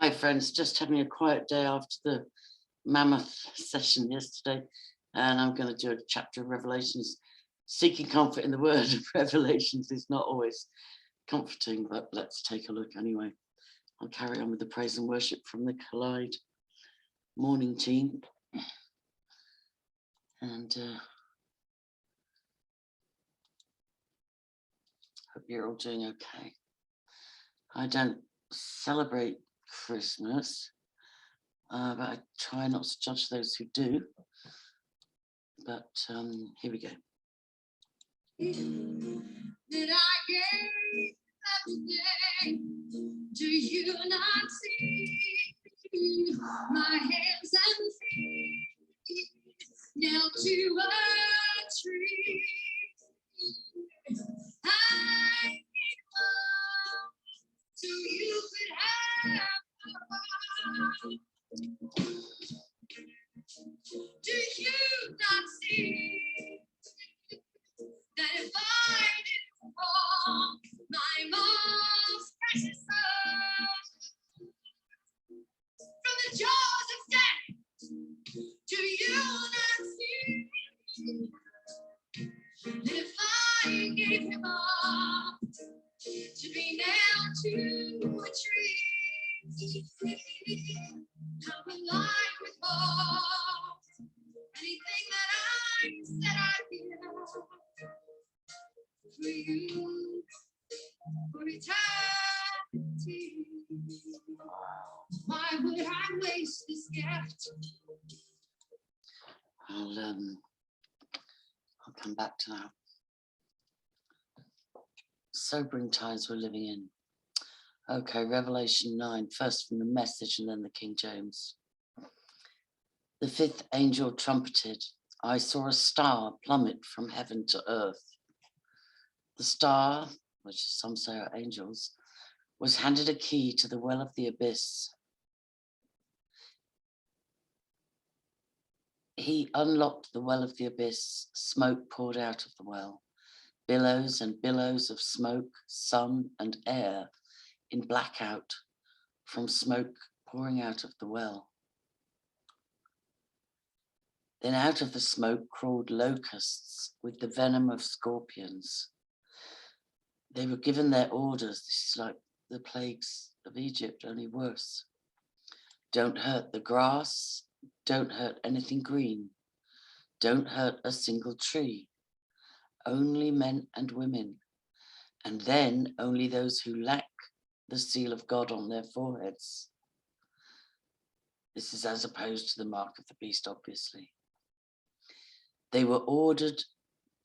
Hi friends, just having a quiet day after the mammoth session yesterday, and I'm going to do a chapter of Revelations. Seeking comfort in the word of Revelations is not always comforting, but let's take a look anyway. I'll carry on with the praise and worship from the Collide morning team. And hope you're all doing okay. I don't celebrate Christmas, but I try not to judge those who do. But here we go. That I gave every day, do you not see my hands and feet nailed to a tree? I need love so you could have. Do you not see that if I didn't fall, my most precious son, from the jaws of death, do you not see that if I gave him up to be nailed to a tree, how will I withhold anything that I said I'd give for you, for eternity? Why would I waste this gift? I'll come back to that. Sobering times we're living in. Okay, Revelation 9, first from the Message and then the King James. The fifth angel trumpeted. I saw a star plummet from heaven to earth. The star, which some say are angels, was handed a key to the well of the abyss. He unlocked the well of the abyss. Smoke poured out of the well. Billows and billows of smoke, sun and air in blackout from smoke pouring out of the well. Then out of the smoke crawled locusts with the venom of scorpions. They were given their orders. This is like the plagues of Egypt, only worse. Don't hurt the grass, don't hurt anything green, don't hurt a single tree, only men and women, and then only those who lack the seal of God on their foreheads. This is as opposed to the mark of the beast, obviously. They were ordered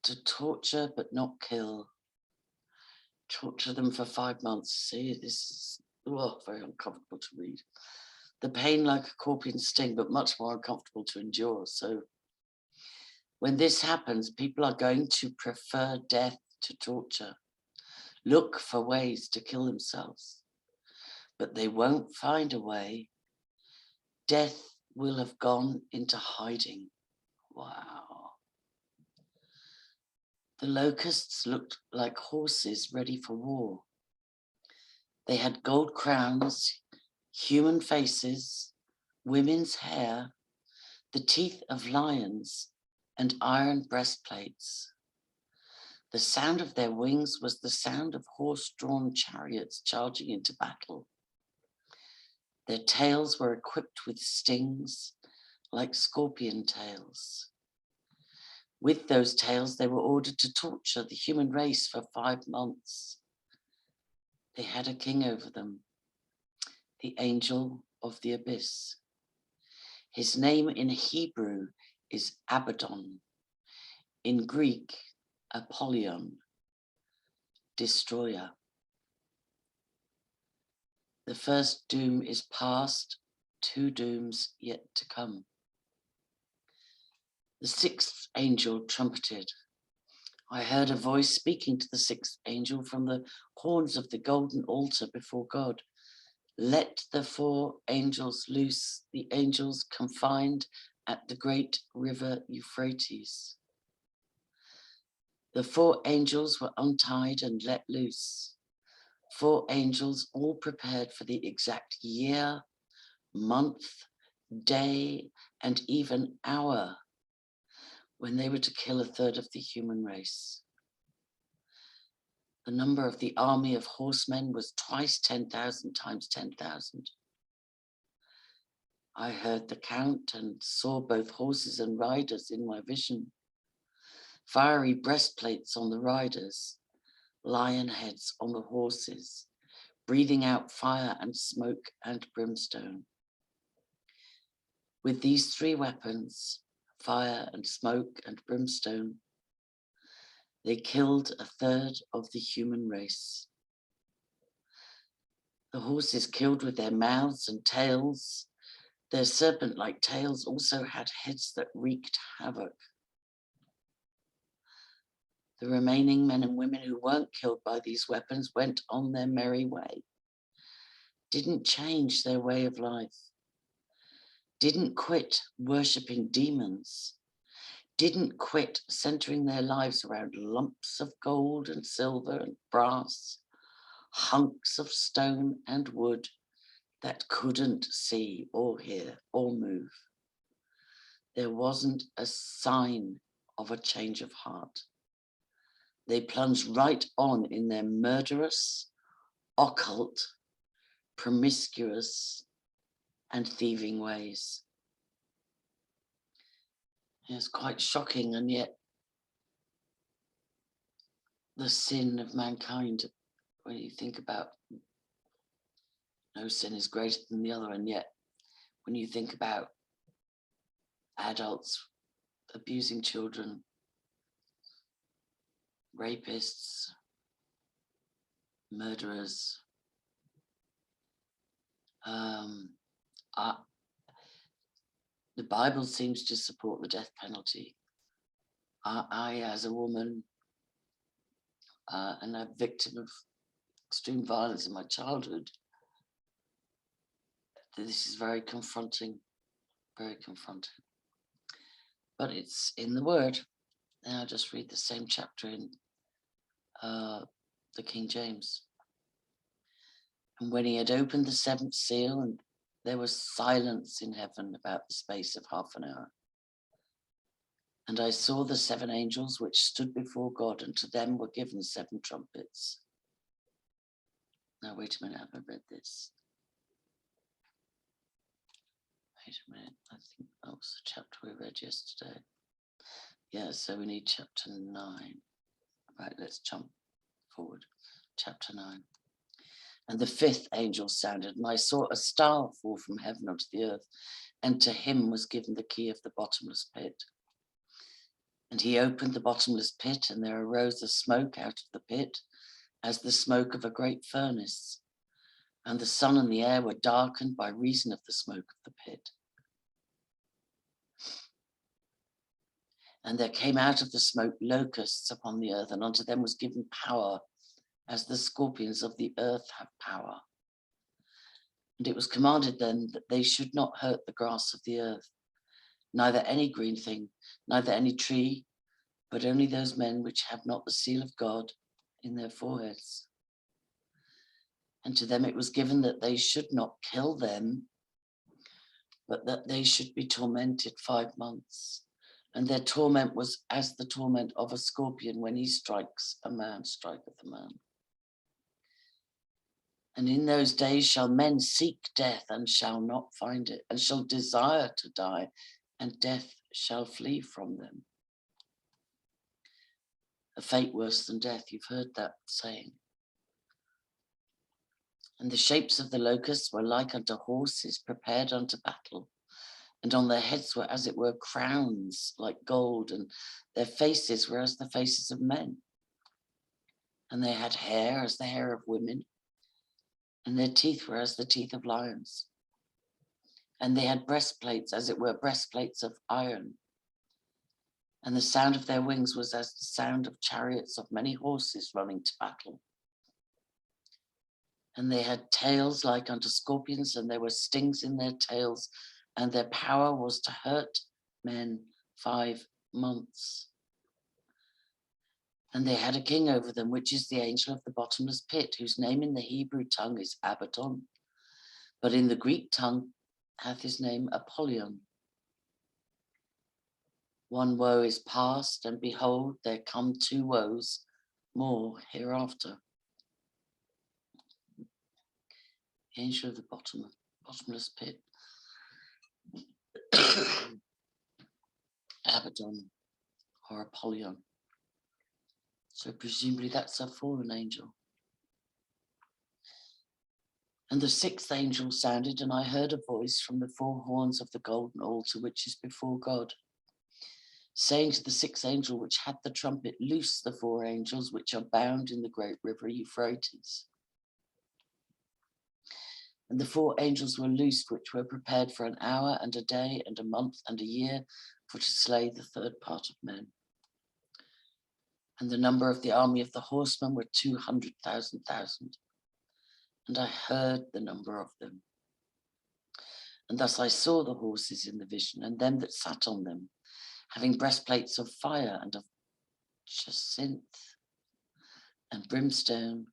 to torture but not kill. Torture them for 5 months. See, this is very uncomfortable to read. The pain like a scorpion sting, but much more uncomfortable to endure. So when this happens, people are going to prefer death to torture. Look for ways to kill themselves, but they won't find a way. Death will have gone into hiding. Wow. The locusts looked like horses ready for war. They had gold crowns, human faces, women's hair, the teeth of lions, and iron breastplates. The sound of their wings was the sound of horse-drawn chariots charging into battle. Their tails were equipped with stings like scorpion tails. With those tails, they were ordered to torture the human race for 5 months. They had a king over them, the angel of the abyss. His name in Hebrew is Abaddon, in Greek, Apollyon, destroyer. The first doom is past, 2 dooms yet to come. The 6th angel trumpeted. I heard a voice speaking to the 6th angel from the horns of the golden altar before God. Let the 4 angels loose, the angels confined at the great river Euphrates. The 4 angels were untied and let loose. 4 angels, all prepared for the exact year, month, day, and even hour when they were to kill a third of the human race. The number of the army of horsemen was twice 10,000 times 10,000. I heard the count and saw both horses and riders in my vision. Fiery breastplates on the riders, lion heads on the horses, breathing out fire and smoke and brimstone. With these 3 weapons, fire and smoke and brimstone, they killed a third of the human race. The horses killed with their mouths and tails. Their serpent-like tails also had heads that wreaked havoc. The remaining men and women who weren't killed by these weapons went on their merry way, didn't change their way of life, didn't quit worshipping demons, didn't quit centering their lives around lumps of gold and silver and brass, hunks of stone and wood that couldn't see or hear or move. There wasn't a sign of a change of heart. They plunged right on in their murderous, occult, promiscuous, and thieving ways. It's quite shocking, and yet the sin of mankind, when you think about no sin is greater than the other, and yet when you think about adults abusing children, rapists, murderers, the Bible seems to support the death penalty. I as a woman, and a victim of extreme violence in my childhood, this is very confronting, very confronting. But it's in the Word. And I'll just read the same chapter in the King James. And when he had opened the 7th seal, and there was silence in heaven about the space of half an hour. And I saw the 7 angels which stood before God, and to them were given 7 trumpets. Now, wait a minute, have I read this? Wait a minute, I think that was the chapter we read yesterday. Yeah, so we need chapter 9. Right, let's jump forward. Chapter 9. And the 5th angel sounded, and I saw a star fall from heaven onto the earth, and to him was given the key of the bottomless pit. And he opened the bottomless pit, and there arose a smoke out of the pit, as the smoke of a great furnace. And the sun and the air were darkened by reason of the smoke of the pit. And there came out of the smoke locusts upon the earth, and unto them was given power, as the scorpions of the earth have power. And it was commanded them that they should not hurt the grass of the earth, neither any green thing, neither any tree, but only those men which have not the seal of God in their foreheads. And to them it was given that they should not kill them, but that they should be tormented 5 months. And their torment was as the torment of a scorpion when he striketh a man. And in those days shall men seek death and shall not find it, and shall desire to die, and death shall flee from them. A fate worse than death, you've heard that saying. And the shapes of the locusts were like unto horses prepared unto battle, and on their heads were as it were crowns like gold, and their faces were as the faces of men. And they had hair as the hair of women, and their teeth were as the teeth of lions. And they had breastplates as it were breastplates of iron. And the sound of their wings was as the sound of chariots of many horses running to battle. And they had tails like unto scorpions, and there were stings in their tails, and their power was to hurt men 5 months. And they had a king over them, which is the angel of the bottomless pit, whose name in the Hebrew tongue is Abaddon, but in the Greek tongue hath his name Apollyon. One woe is past, and behold, there come two woes more hereafter. The angel of the bottomless pit, Abaddon or Apollyon. So presumably that's a fallen angel. And the sixth angel sounded, and I heard a voice from the four horns of the golden altar which is before God, saying to the sixth angel which had the trumpet, loose the four angels which are bound in the great river Euphrates. And the four angels were loosed, which were prepared for an hour and a day and a month and a year, for to slay the third part of men. And the number of the army of the horsemen were 200,000. And I heard the number of them. And thus I saw the horses in the vision, and them that sat on them, having breastplates of fire and of jacinth and brimstone,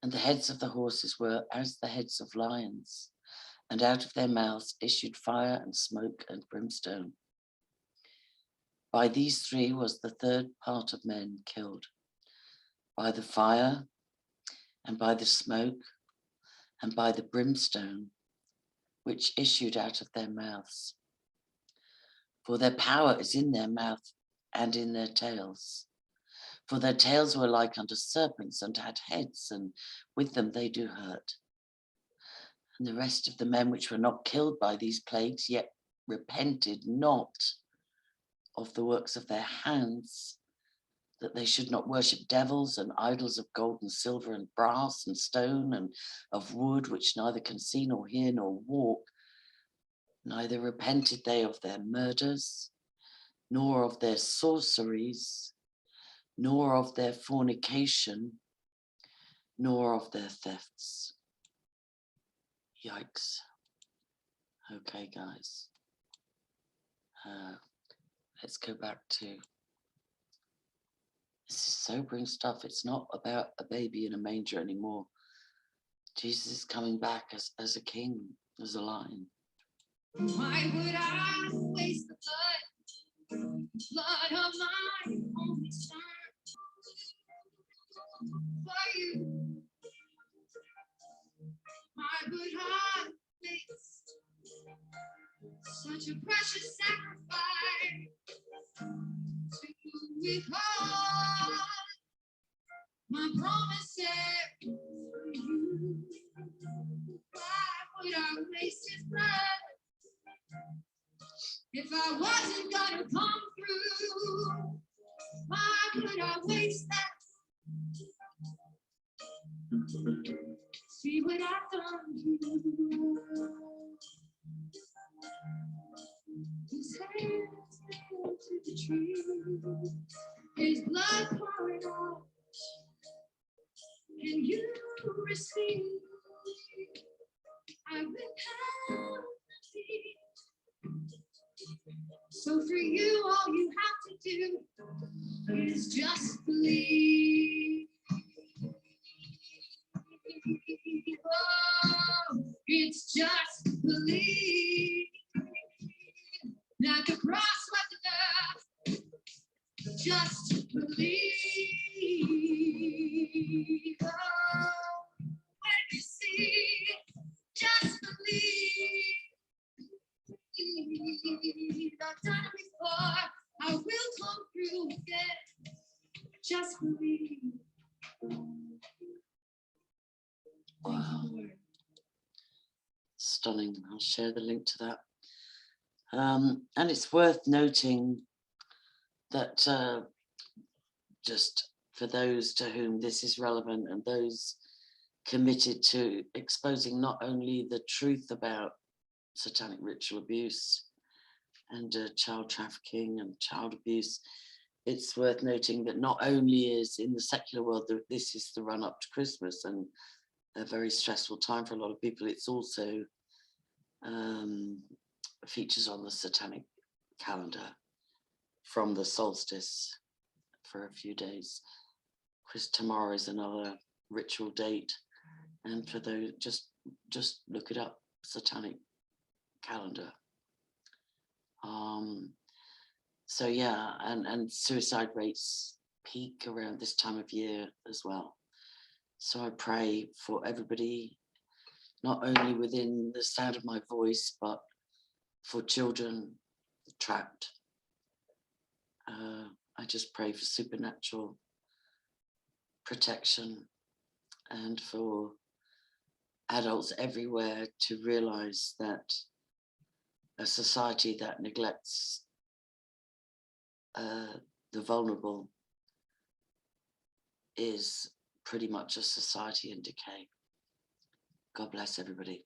and the heads of the horses were as the heads of lions, and out of their mouths issued fire and smoke and brimstone. By these three was the third part of men killed, by the fire, and by the smoke, and by the brimstone, which issued out of their mouths. For their power is in their mouth and in their tails. For their tails were like unto serpents, and had heads, and with them they do hurt. And the rest of the men which were not killed by these plagues, yet repented not of the works of their hands, that they should not worship devils and idols of gold and silver and brass and stone and of wood, which neither can see nor hear nor walk, neither repented they of their murders, nor of their sorceries, nor of their fornication, nor of their thefts. Yikes. Okay, guys. Let's go back to, this is sobering stuff. It's not about a baby in a manger anymore. Jesus is coming back as a king, as a lion. Why would I waste the blood of my only son for you? Why would I waste such a precious sacrifice to withhold my promises for you? Why would I waste his blood if I wasn't gonna come through? Why would I waste that? See what I've done to you. His hands nailed to the tree, his blood poured out, and you receive. I withheld nothing. So for you, all you have to do is just believe. Oh, it's just believe that the cross was enough. Just believe. Oh, when you see, just believe. I've done it before, I will come through again. Just believe. Wow. Stunning. I'll share the link to that. And it's worth noting that just for those to whom this is relevant and those committed to exposing not only the truth about satanic ritual abuse and child trafficking and child abuse, it's worth noting that not only is in the secular world that this is the run up to Christmas and a very stressful time for a lot of people, it's also features on the satanic calendar from the solstice for a few days, because tomorrow is another ritual date. And for those, just look it up, satanic calendar. So yeah, and suicide rates peak around this time of year as well. So I pray for everybody, not only within the sound of my voice, but for children trapped. I just pray for supernatural protection and for adults everywhere to realize that a society that neglects the vulnerable is pretty much a society in decay. God bless everybody.